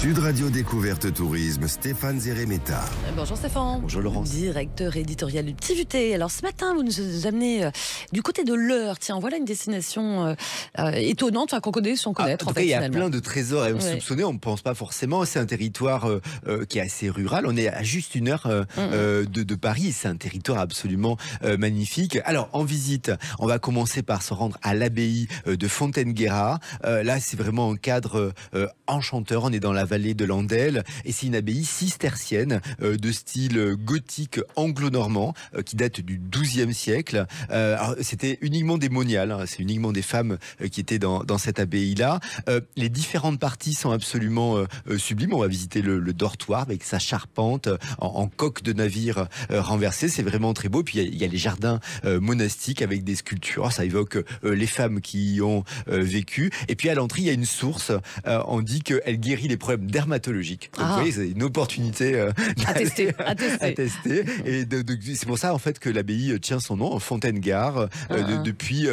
Sud Radio Découverte Tourisme, Stéphane Zeremeta. Bonjour Stéphane. Bonjour Laurence. Directeur éditorial du Petit Vuté. Alors ce matin, vous nous amenez du côté de l'Eure. Tiens, voilà une destination étonnante, qu'on connaît sans connaître. En tout cas, il y a finalement plein de trésors à soupçonner. On ne pense pas forcément. C'est un territoire qui est assez rural. On est à juste une heure de Paris. C'est un territoire absolument magnifique. Alors, en visite, on va commencer par se rendre à l'abbaye de Fontaine-Guérard. Là, c'est vraiment un cadre enchanteur. On est dans la vallée de l'Andelle et c'est une abbaye cistercienne de style gothique anglo-normand qui date du XIIe siècle. C'était uniquement des moniales, c'est uniquement des femmes qui étaient dans cette abbaye-là. Les différentes parties sont absolument sublimes. On va visiter le dortoir avec sa charpente en coque de navire renversée. C'est vraiment très beau. Puis il y a les jardins monastiques avec des sculptures. Ça évoque les femmes qui y ont vécu. Et puis à l'entrée, il y a une source. On dit qu'elle guérit les problèmes dermatologiques. Donc, vous voyez, c'est une opportunité à tester. Et c'est pour ça en fait que l'abbaye tient son nom, Fontaine-Guérard, depuis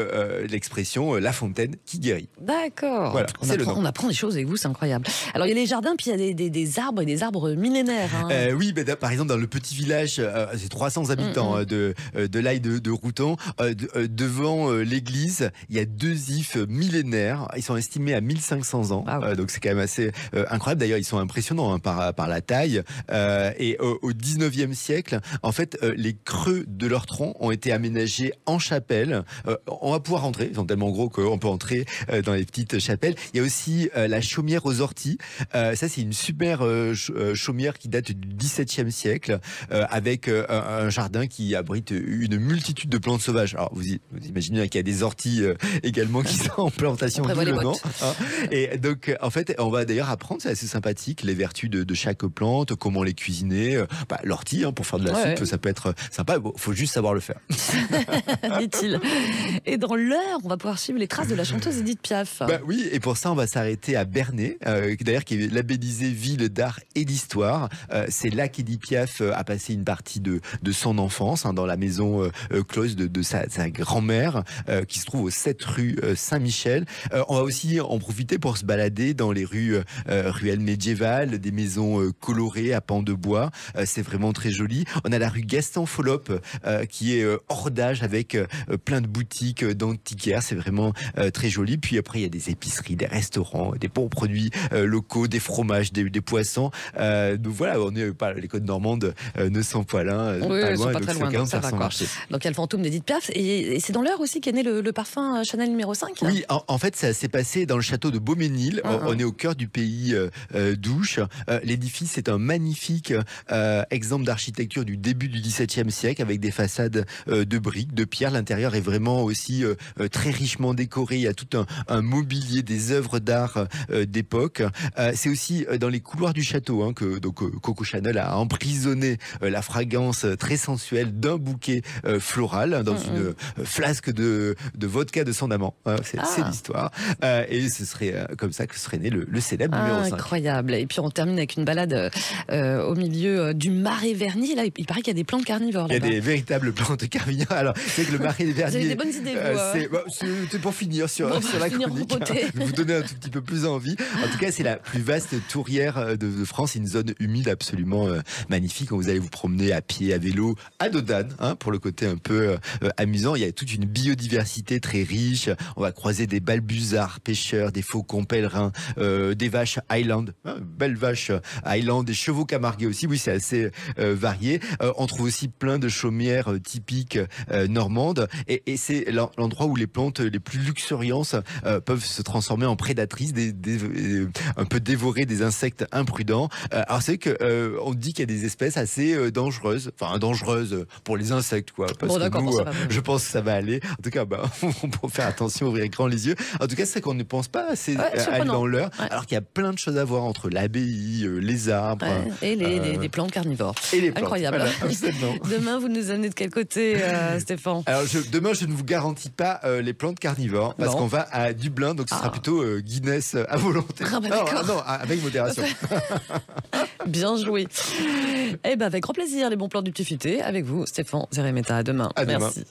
l'expression la fontaine qui guérit. D'accord. Voilà, on apprend des choses avec vous, c'est incroyable. Alors il y a les jardins, puis il y a des arbres et des arbres millénaires. Oui, par exemple dans le petit village, c'est 300 habitants de l'Aille de Routon, devant l'église, il y a 2 ifs millénaires. Ils sont estimés à 1500 ans. Donc c'est quand même assez incroyable. D'ailleurs, ils sont impressionnants par la taille. Et au 19e siècle, en fait, les creux de leurs troncs ont été aménagés en chapelle. On va pouvoir rentrer. Ils sont tellement gros qu'on peut entrer dans les petites chapelles. Il y a aussi la chaumière aux orties. Ça, c'est une super chaumière qui date du XVIIe siècle, avec un jardin qui abrite une multitude de plantes sauvages. Alors, vous imaginez qu'il y a des orties également qui sont en plantation tout le nom. Et donc, en fait, on va d'ailleurs apprendre, c'est assez sympathique, les vertus de chaque plante, comment les cuisiner. L'ortie, pour faire de la soupe, ça peut être sympa. Il faut juste savoir le faire. Dit-il. Et dans l'Eure, on va pouvoir suivre les traces de la chanteuse Édith Piaf. Oui, et pour ça, on va s'arrêter à Bernay, d'ailleurs qui est labellisé ville d'art et d'histoire. C'est là qu'Édith Piaf a passé une partie de son enfance, dans la maison close de sa grand-mère, qui se trouve au 7 rue Saint-Michel. On va aussi en profiter pour se balader dans les ruelles médiévales, des maisons colorées à pans de bois. C'est vraiment très joli. On a la rue Gaston Follop qui est hors d'âge avec plein de boutiques d'antiquaires. C'est vraiment très joli. Puis après, il y a des épiceries, des restaurants, des bons produits locaux, des fromages, des poissons. Donc voilà, les côtes normandes ne sont pas là. Pas loin, donc très loin. Donc, ça va, marché. Donc il y a le fantôme d'Édith Piaf. Et c'est dans l'Eure aussi qu'est né le parfum Chanel numéro 5. Oui, en fait, ça s'est passé dans le château de Beauménil. On est au cœur du pays d'Ouche. L'édifice est un magnifique exemple d'architecture du début du XVIIe siècle avec des façades de briques, de pierre. L'intérieur est vraiment aussi très richement décoré. Il y a tout un mobilier, des œuvres d'art d'époque. C'est aussi dans les couloirs du château que Coco Chanel a emprisonné la fragrance très sensuelle d'un bouquet floral dans une flasque de vodka de son amant. C'est l'histoire. Et ce serait comme ça que serait né le célèbre numéro 5. Incroyable. Et puis on termine avec une balade au milieu du Marais Vernier. Là, il paraît qu'il y a des plantes carnivores. Il y a des véritables plantes carnivores. Alors, c'est que le Marais Vernier. Vous avez des bonnes idées, c'est pour finir sur la chronique. Vous donner un tout petit peu plus envie. En tout cas, c'est la plus vaste tourrière de France. C'est une zone humide absolument magnifique. Vous allez vous promener à pied, à vélo, à dos d'âne, pour le côté un peu amusant. Il y a toute une biodiversité très riche. On va croiser des balbuzards, pêcheurs, des faucons pèlerins, des vaches Highland, belles vaches Highland, des chevaux camarguais aussi. Oui, c'est assez varié. On trouve aussi plein de chaumières typiques normandes. Et c'est l'endroit où les plantes les plus luxuriantes peuvent se transformer en prédatrices, un peu dévorer des insectes imprudents. Alors c'est que on dit qu'il y a des espèces assez dangereuses, dangereuses pour les insectes, quoi. Parce que nous, je pense que ça va aller. En tout cas, on peut faire attention, ouvrir grand les yeux. En tout cas, c'est ça qu'on ne pense pas assez aller dans l'Eure, alors qu'il y a plein de choses à voir entre l'abbaye, les arbres et les plantes carnivores. Et les plantes. Incroyable. Voilà, demain, vous nous amenez de quel côté, Stéphane? Alors demain, je ne vous garantis pas les plantes carnivores parce qu'on va à Dublin, donc ce sera plutôt Guinness à volonté. Non, avec modération. Bien joué. Avec grand plaisir, les bons plans du Petit Futé avec vous, Stéphane Zeremeta. À demain. À demain. Merci.